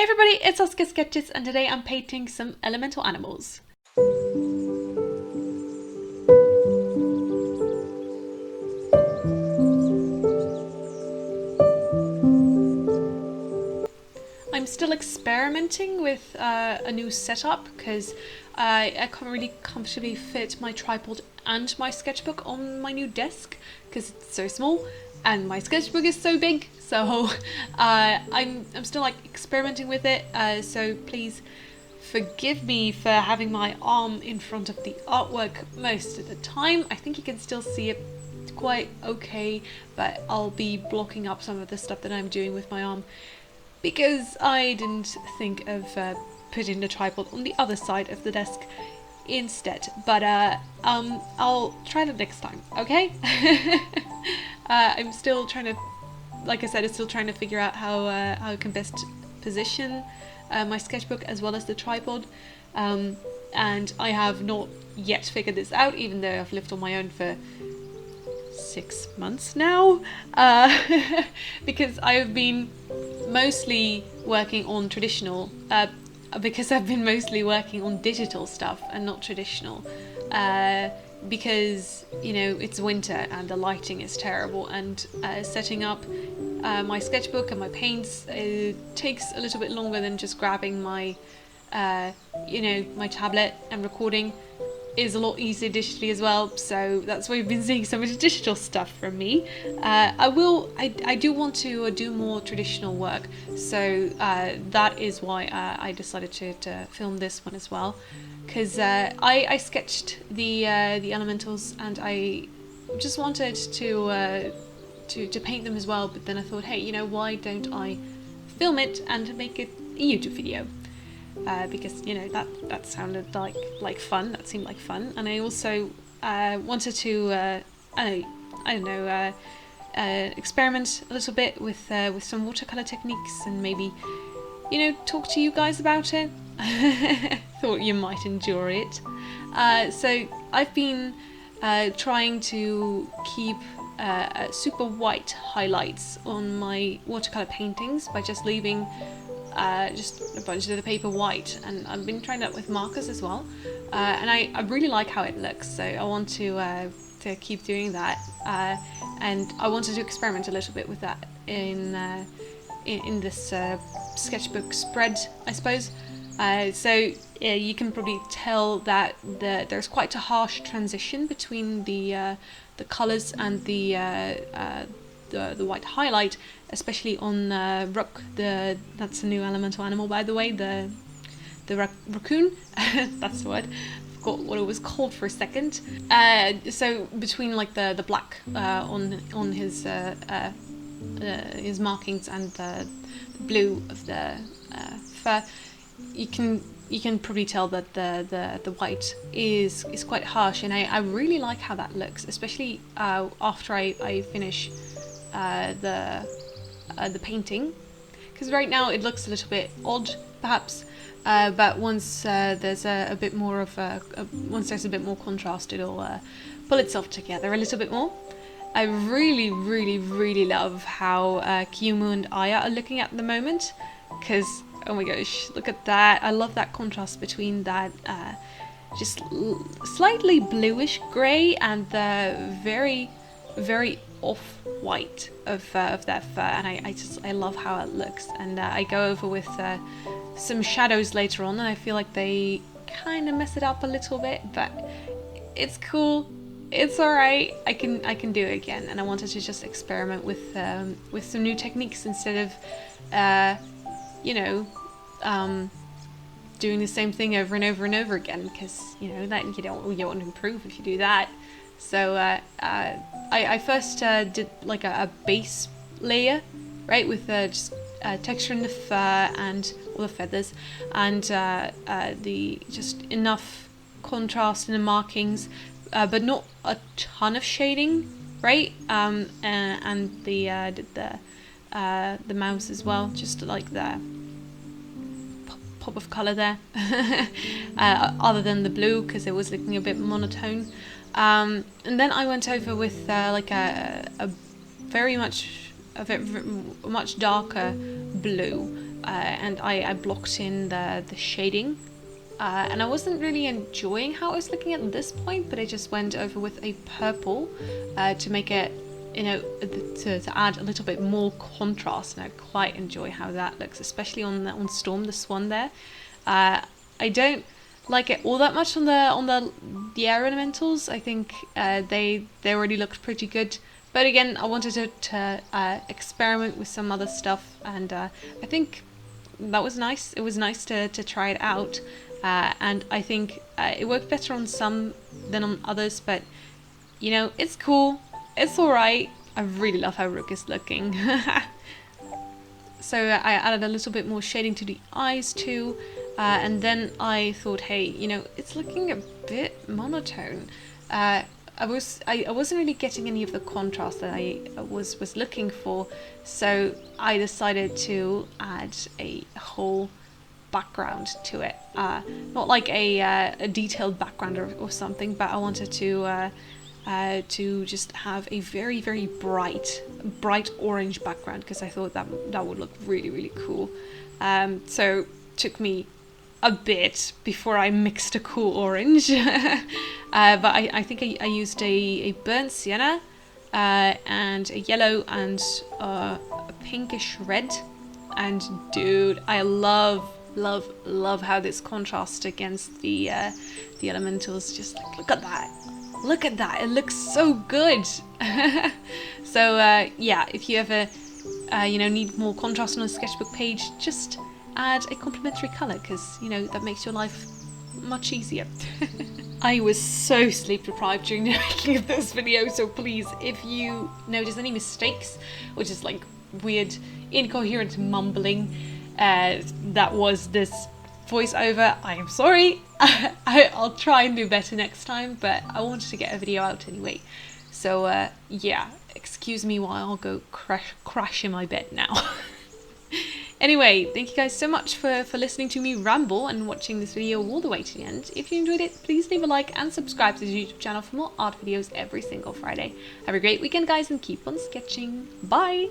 Hey everybody, it's SaskiaSketches and today I'm painting some elemental animals. I'm still experimenting with a new setup because I can't really comfortably fit my tripod and my sketchbook on my new desk because it's so small and my sketchbook is so big, so I'm still like experimenting with it, so please forgive me for having my arm in front of the artwork most of the time. I think you can still see it quite okay, but I'll be blocking up some of the stuff that I'm doing with my arm because I didn't think of putting the tripod on the other side of the desk instead, but I'll try that next time, okay? I'm still trying to, like I said, I'm still trying to figure out how I can best position my sketchbook as well as the tripod, and I have not yet figured this out, even though I've lived on my own for 6 months now, because I've been mostly working on traditional, because I've been mostly working on digital stuff and not traditional, because, you know, it's winter and the lighting is terrible, and setting up my sketchbook and my paints takes a little bit longer than just grabbing my, you know, my tablet and recording is a lot easier digitally as well, so that's why you've been seeing some of the digital stuff from me. I do want to do more traditional work, so that is why I decided to film this one as well, because I sketched the elementals and I just wanted to paint them as well, but then I thought, hey, you know, why don't I film it and make it a YouTube video? Because, you know, that sounded like fun. That seemed like fun, and I also wanted to I don't know, experiment a little bit with some watercolor techniques and maybe, you know, talk to you guys about it. Thought you might enjoy it. So I've been trying to keep super white highlights on my watercolor paintings by just leaving just a bunch of the paper white, and I've been trying that with markers as well, and I really like how it looks, so I want to keep doing that, and I wanted to experiment a little bit with that in this sketchbook spread, I suppose. So yeah, you can probably tell that there's quite a harsh transition between the colours and the white highlight, especially on Rook. That's a new elemental animal, by the way. The raccoon. That's the word. Forgot what it was called for a second. So between like the black on his markings and the blue of the fur, you can probably tell that the white is quite harsh, and I really like how that looks, especially after I finish the painting, because right now it looks a little bit odd perhaps, but once there's a bit more of once there's a bit more contrast, it'll pull itself together a little bit more. I really love how Kiyomu and Aya are looking at the moment, because oh my gosh, look at that. I love that contrast between that just slightly bluish grey and the very off-white of their fur, and I love how it looks, and I go over with some shadows later on, and I feel like they kind of mess it up a little bit, but it's cool, it's alright, I can do it again, and I wanted to just experiment with some new techniques instead of you know, doing the same thing over and over and over again, because, you know, that you want to improve if you do that. So I first did like a base layer, right, with just texture in the fur and all the feathers, and the just enough contrast in the markings, but not a ton of shading, right? And did the mouse as well, just like the pop of color there, other than the blue, because it was looking a bit monotone. And then I went over with like a much darker blue, and I blocked in the shading. And I wasn't really enjoying how it was looking at this point, but I just went over with a purple to make it, you know, to add a little bit more contrast, and I quite enjoy how that looks, especially on Storm, the swan there. I don't like it all that much on the air elementals. I think they already looked pretty good, but again, I wanted to experiment with some other stuff, and I think that was nice. It was nice to try it out. And I think it worked better on some than on others, but you know, it's cool, it's alright. I really love how Rook is looking. So I added a little bit more shading to the eyes too, and then I thought, hey, you know, it's looking a bit monotone. I wasn't really getting any of the contrast that I was looking for, so I decided to add a whole background to it, not like a detailed background or something, but I wanted to just have a very, very bright orange background, because I thought that would look really, really cool. So took me a bit before I mixed a cool orange. But I think I used a burnt sienna and a yellow and a pinkish red, and dude, I love how this contrasts against the elementals. Just like, look at that, it looks so good. So yeah, if you ever you know, need more contrast on a sketchbook page, just add a complementary color, because you know, that makes your life much easier. I was so sleep deprived during the making of this video, so please, if you notice any mistakes or just like weird incoherent mumbling, that was this voiceover, I am sorry. I'll try and do better next time, but I wanted to get a video out anyway. So yeah, excuse me while I'll go crash in my bed now. Anyway, thank you guys so much for listening to me ramble and watching this video all the way to the end. If you enjoyed it, please leave a like and subscribe to the YouTube channel for more art videos every single Friday. Have a great weekend, guys, and keep on sketching. Bye!